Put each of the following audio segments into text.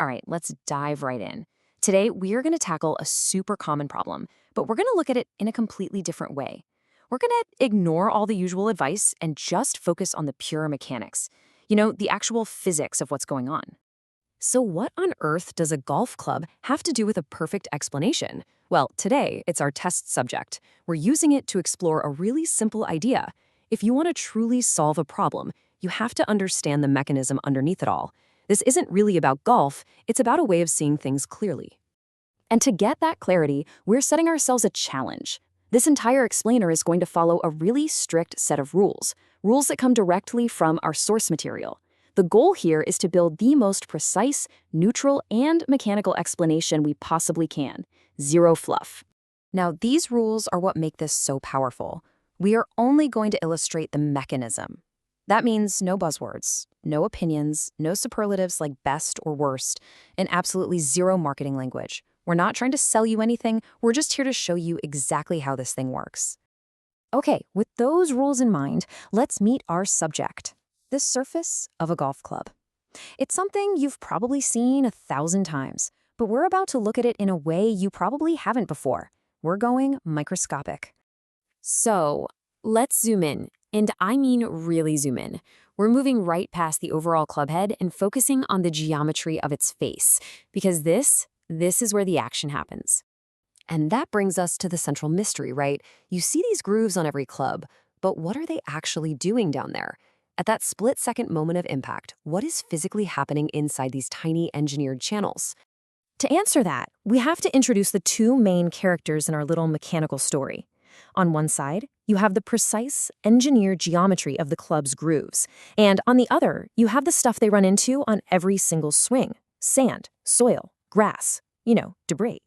All right, let's dive right in. Today, we are going to tackle a super common problem, but we're going to look at it in a completely different way. We're going to ignore all the usual advice and just focus on the pure mechanics. The actual physics of what's going on. So, what on earth does a golf club have to do with a perfect explanation? Well, today, it's our test subject. We're using it to explore a really simple idea. If you want to truly solve a problem, you have to understand the mechanism underneath it all. This isn't really about golf, it's about a way of seeing things clearly. And to get that clarity, we're setting ourselves a challenge. This entire explainer is going to follow a really strict set of rules that come directly from our source material. The goal here is to build the most precise, neutral, and mechanical explanation we possibly can. Zero fluff. Now, these rules are what make this so powerful. We are only going to illustrate the mechanism. That means no buzzwords, no opinions, no superlatives like best or worst, and absolutely zero marketing language. We're not trying to sell you anything, we're just here to show you exactly how this thing works. Okay, with those rules in mind, let's meet our subject, the surface of a golf club. It's something you've probably seen 1,000 times, but we're about to look at it in a way you probably haven't before. We're going microscopic. So, let's zoom in. And I mean really zoom in. We're moving right past the overall club head and focusing on the geometry of its face, because this is where the action happens. And that brings us to the central mystery, right? You see these grooves on every club, but what are they actually doing down there? At that split-second moment of impact, what is physically happening inside these tiny engineered channels? To answer that, we have to introduce the two main characters in our little mechanical story. On one side, you have the precise, engineered geometry of the club's grooves. And on the other, you have the stuff they run into on every single swing. Sand, soil, grass, debris.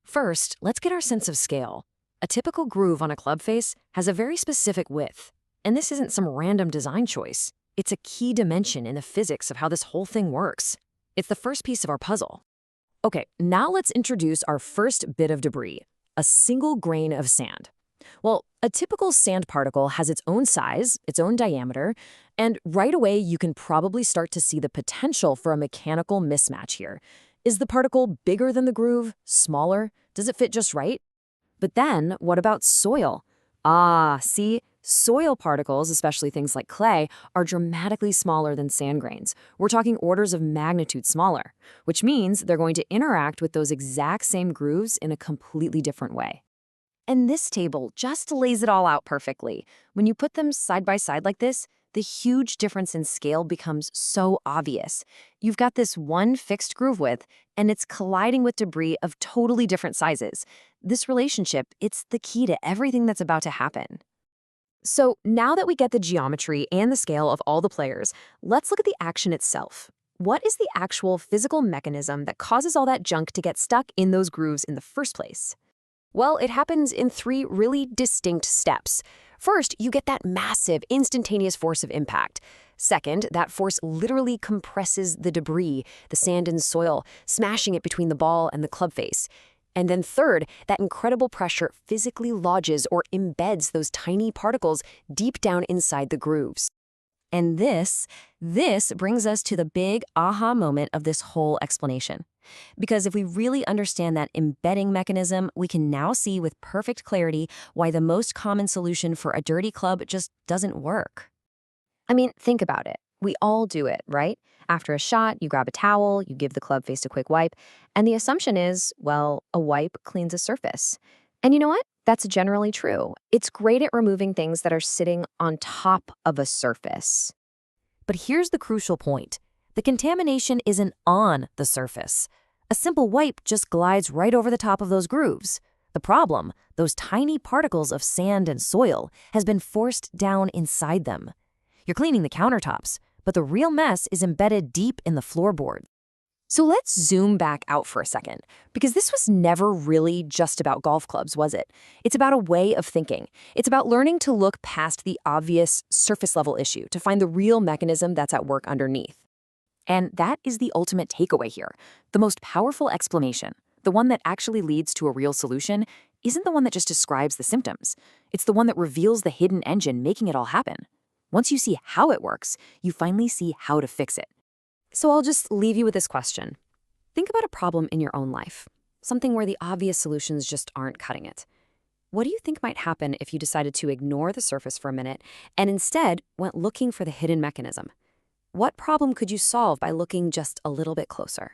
First, let's get our sense of scale. A typical groove on a club face has a very specific width. And this isn't some random design choice. It's a key dimension in the physics of how this whole thing works. It's the first piece of our puzzle. Okay, now let's introduce our first bit of debris. A single grain of sand. Well, a typical sand particle has its own size, its own diameter, and right away you can probably start to see the potential for a mechanical mismatch here. Is the particle bigger than the groove? Smaller? Does it fit just right? But then, what about soil? See, soil particles, especially things like clay, are dramatically smaller than sand grains. We're talking orders of magnitude smaller, which means they're going to interact with those exact same grooves in a completely different way. And this table just lays it all out perfectly. When you put them side by side like this, the huge difference in scale becomes so obvious. You've got this one fixed groove width, and it's colliding with debris of totally different sizes. This relationship, it's the key to everything that's about to happen. So now that we get the geometry and the scale of all the players, let's look at the action itself. What is the actual physical mechanism that causes all that junk to get stuck in those grooves in the first place? Well, it happens in 3 really distinct steps. First, you get that massive, instantaneous force of impact. Second, that force literally compresses the debris, the sand and soil, smashing it between the ball and the club face. And then third, that incredible pressure physically lodges or embeds those tiny particles deep down inside the grooves. And this brings us to the big aha moment of this whole explanation. Because if we really understand that embedding mechanism, we can now see with perfect clarity why the most common solution for a dirty club just doesn't work. I mean, think about it. We all do it, right? After a shot, you grab a towel, you give the club face a quick wipe, and the assumption is, well, a wipe cleans a surface. And you know what? That's generally true. It's great at removing things that are sitting on top of a surface. But here's the crucial point. The contamination isn't on the surface. A simple wipe just glides right over the top of those grooves. The problem, those tiny particles of sand and soil, has been forced down inside them. You're cleaning the countertops, but the real mess is embedded deep in the floorboard. So let's zoom back out for a second, because this was never really just about golf clubs, was it? It's about a way of thinking. It's about learning to look past the obvious surface-level issue to find the real mechanism that's at work underneath. And that is the ultimate takeaway here. The most powerful explanation, the one that actually leads to a real solution, isn't the one that just describes the symptoms. It's the one that reveals the hidden engine making it all happen. Once you see how it works, you finally see how to fix it. So I'll just leave you with this question. Think about a problem in your own life, something where the obvious solutions just aren't cutting it. What do you think might happen if you decided to ignore the surface for a minute and instead went looking for the hidden mechanism? What problem could you solve by looking just a little bit closer?